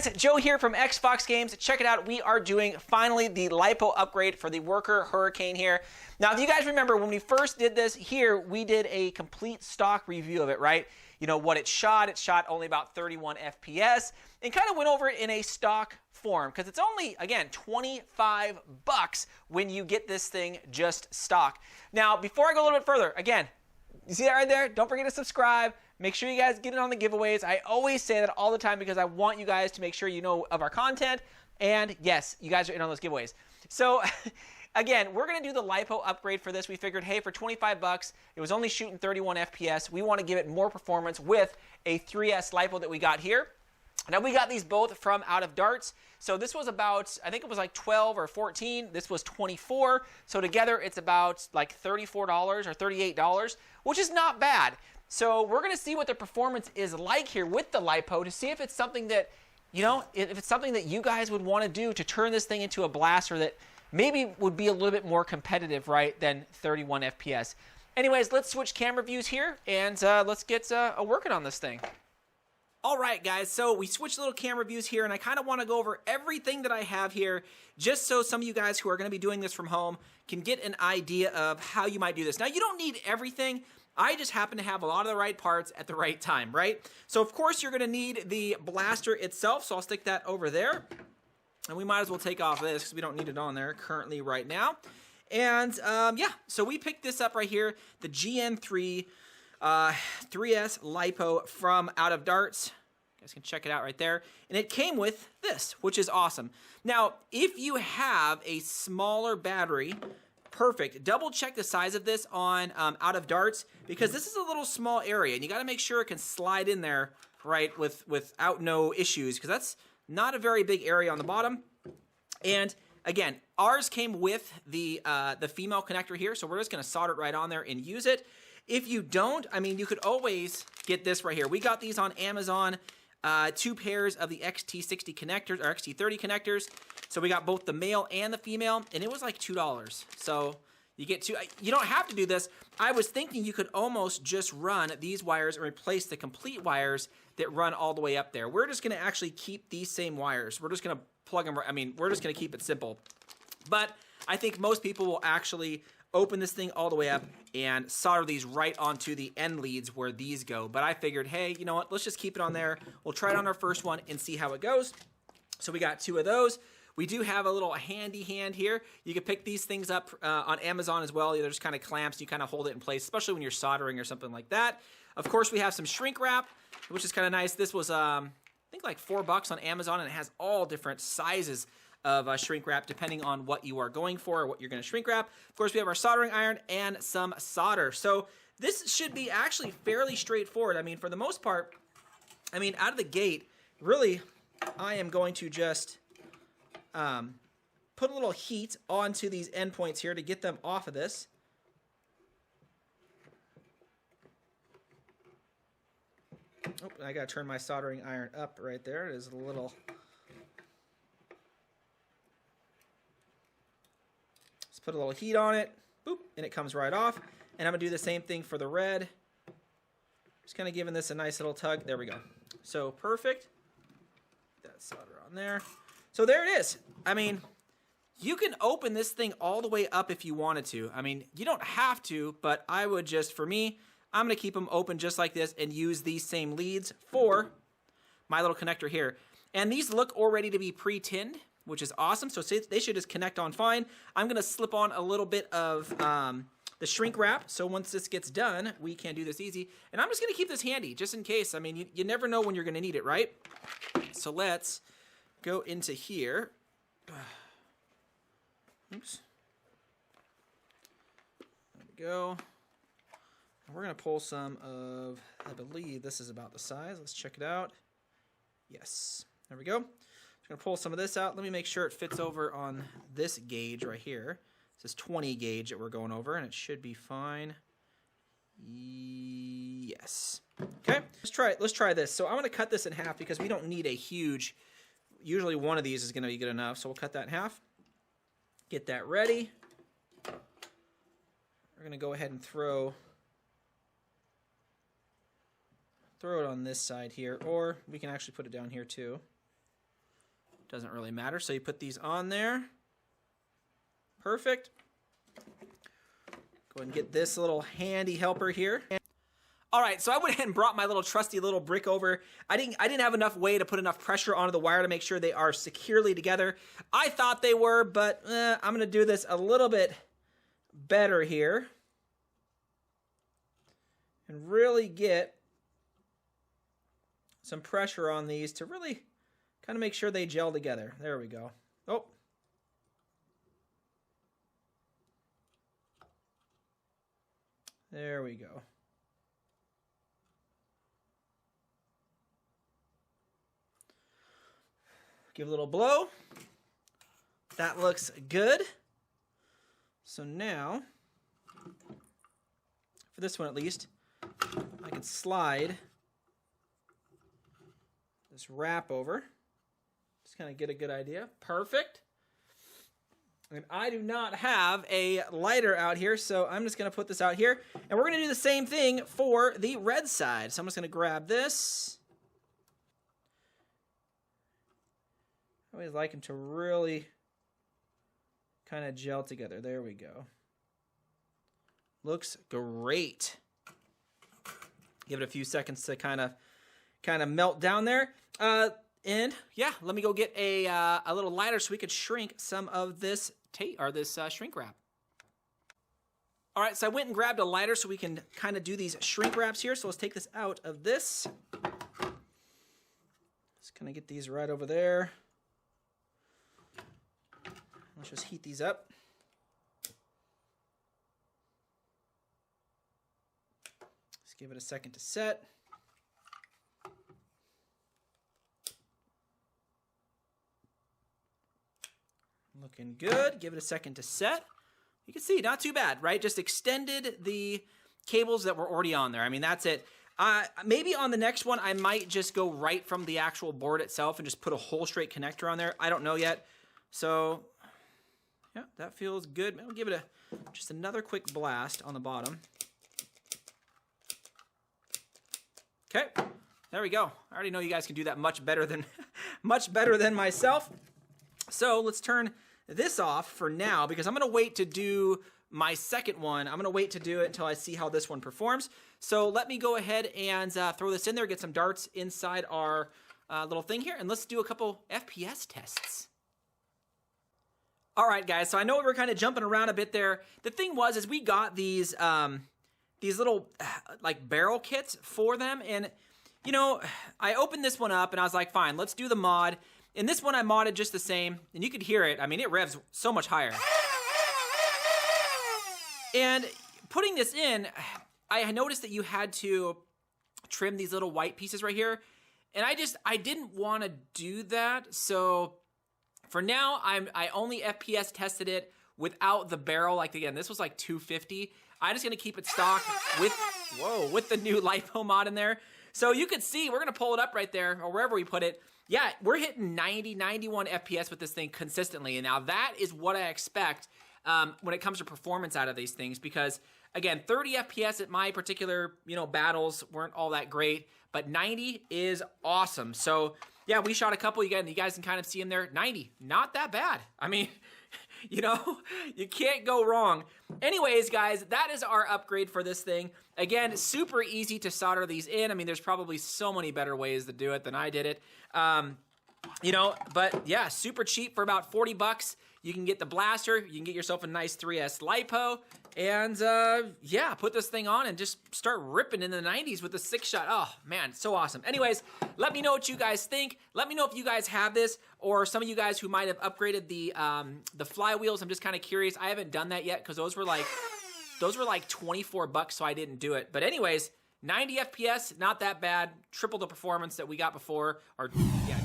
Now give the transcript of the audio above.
guys, Joe here from Xbox Games. Check it out, we are doing finally the LiPo upgrade for the Worker Hurricane here. Now, if you guys remember when we first did this here, we did a complete stock review of it, right? You know what it shot only about 31 FPS, and kind of went over it in a stock form because it's only, again, 25 bucks when you get this thing just stock. Now, before I go a little bit further, again, you see that right there? Don't forget to subscribe. Make sure you guys get in on the giveaways. I always say that all the time because I want you guys to make sure you know of our content. And yes, you guys are in on those giveaways. So again, we're going to do the LiPo upgrade for this. We figured, hey, for 25 bucks, it was only shooting 31 FPS. We want to give it more performance with a 3S LiPo that we got here. Now, we got these both from Out of Darts. So this was about, I think it was like 12 or 14. This was 24. So together, it's about like $34 or $38, which is not bad. So we're going to see what the performance is like here with the LiPo to see if it's something that, you know, if it's something that you guys would want to do to turn this thing into a blaster that maybe would be a little bit more competitive, right, than 31 FPS. Anyways, let's switch camera views here and let's get working on this thing. All right, guys, so we switched little camera views here, and I kind of want to go over everything that I have here just so some of you guys who are going to be doing this from home can get an idea of how you might do this. Now, you don't need everything. I just happen to have a lot of the right parts at the right time, right? So, of course, you're going to need the blaster itself, so I'll stick that over there. And we might as well take off this because we don't need it on there currently right now. And, yeah, so we picked this up right here, the GN3 3S LiPo from Out of Darts. You guys can check it out right there. And it came with this, which is awesome. Now, if you have a smaller battery, perfect. Double check the size of this on Out of Darts because this is a little small area and you got to make sure it can slide in there, right, without no issues because that's not a very big area on the bottom. And again, ours came with the female connector here, so we're just going to solder it right on there and use it. If you don't, I mean, you could always get this right here. We got these on Amazon, 2 pairs of the XT60 connectors, or XT30 connectors. So we got both the male and the female, and it was like $2. So you get two. You don't have to do this. I was thinking you could almost just run these wires and replace the complete wires that run all the way up there. We're just going to actually keep these same wires. We're just going to plug them. I mean, we're just going to keep it simple. But I think most people will actually open this thing all the way up and solder these right onto the end leads where these go. But I figured, hey, you know what? Let's just keep it on there. We'll try it on our first one and see how it goes. So we got 2 of those. We do have a little handy hand here. You can pick these things up on Amazon as well. They're just kind of clamps. You kind of hold it in place, especially when you're soldering or something like that. Of course, we have some shrink wrap, which is kind of nice. This was, I think, like $4 on Amazon, and it has all different sizes of shrink wrap depending on what you are going for or what you're going to shrink wrap. Of course, we have our soldering iron and some solder. So this should be actually fairly straightforward. I mean, for the most part, I mean, out of the gate, really, I am going to just put a little heat onto these endpoints here to get them off of this. Oh, I got to turn my soldering iron up right there. It is a little... Put a little heat on it, boop, and it comes right off. And I'm going to do the same thing for the red. Just kind of giving this a nice little tug. There we go. So perfect. That solder on there. So there it is. I mean, you can open this thing all the way up if you wanted to. I mean, you don't have to, but I would just, for me, I'm going to keep them open just like this and use these same leads for my little connector here. And these look already to be pre-tinned, which is awesome. So they should just connect on fine. I'm going to slip on a little bit of the shrink wrap. So once this gets done, we can do this easy. And I'm just going to keep this handy just in case. I mean, you never know when you're going to need it, right? So let's go into here. Oops. There we go. And we're going to pull some of, I believe this is about the size. Let's check it out. Yes. There we go. Going to pull some of this out. Let me make sure it fits over on this gauge right here. This is 20 gauge that we're going over, and it should be fine. Yes. Okay, let's try this. So I'm going to cut this in half because we don't need a huge, usually one of these is going to be good enough. So we'll cut that in half. Get that ready. We're going to go ahead and throw it on this side here, or we can actually put it down here too. Doesn't really matter. So you put these on there. Perfect. Go ahead and get this little handy helper here. All right, so I went ahead and brought my little trusty little brick over. I didn't have enough way to put enough pressure onto the wire to make sure they are securely together. I thought they were, but I'm gonna do this a little bit better here and really get some pressure on these to really kind of make sure they gel together. There we go. Oh. There we go. Give a little blow. That looks good. So now, for this one at least, I can slide this wrap over. Just kind of get a good idea. Perfect. And I do not have a lighter out here, so I'm just going to put this out here. And we're going to do the same thing for the red side. So I'm just going to grab this. I always like them to really kind of gel together. There we go. Looks great. Give it a few seconds to kind of melt down there. And yeah, let me go get a little lighter so we could shrink some of this tape or this shrink wrap. All right, so I went and grabbed a lighter so we can kind of do these shrink wraps here. So let's take this out of this. Just kind of get these right over there. Let's just heat these up. Let's give it a second to set. Looking good. Give it a second to set. You can see, not too bad, right? Just extended the cables that were already on there. I mean, that's it. Maybe on the next one, I might just go right from the actual board itself and just put a whole straight connector on there. I don't know yet. So yeah, that feels good. I'll give it just another quick blast on the bottom. Okay, there we go. I already know you guys can do that much better than myself. So let's turn this off for now because I'm gonna wait to do my second one. I'm gonna wait to do it until I see how this one performs. So let me go ahead and throw this in there, get some darts inside our little thing here, and let's do a couple FPS tests. All right, guys, so I know we were kind of jumping around a bit there. The thing was, is we got these little like barrel kits for them, and you know, I opened this one up and I was like, fine, let's do the mod. And this one I modded just the same, and you could hear it. I mean, it revs so much higher. And putting this in, I noticed that you had to trim these little white pieces right here, and I didn't want to do that, so for now, I only FPS tested it without the barrel. Like, again, this was like 250. I'm just going to keep it stock with the new LiPo mod in there. So you can see, we're going to pull it up right there, or wherever we put it. Yeah, we're hitting 90, 91 FPS with this thing consistently. And now that is what I expect when it comes to performance out of these things. Because, again, 30 FPS at my particular, battles weren't all that great. But 90 is awesome. So yeah, we shot a couple. You guys can kind of see them there. 90, not that bad. I mean, you can't go wrong. Anyways, guys, that is our upgrade for this thing. Again, super easy to solder these in. I mean, there's probably so many better ways to do it than I did it. But yeah, super cheap for about 40 bucks. You can get the blaster. You can get yourself a nice 3S LiPo. And yeah, put this thing on and just start ripping in the 90s with the 6-shot. Oh, man, so awesome. Anyways, let me know what you guys think. Let me know if you guys have this, or some of you guys who might have upgraded the flywheels. I'm just kind of curious. I haven't done that yet because those were like 24 bucks, so I didn't do it. But anyways, 90 FPS, not that bad. Triple the performance that we got before. Or yeah,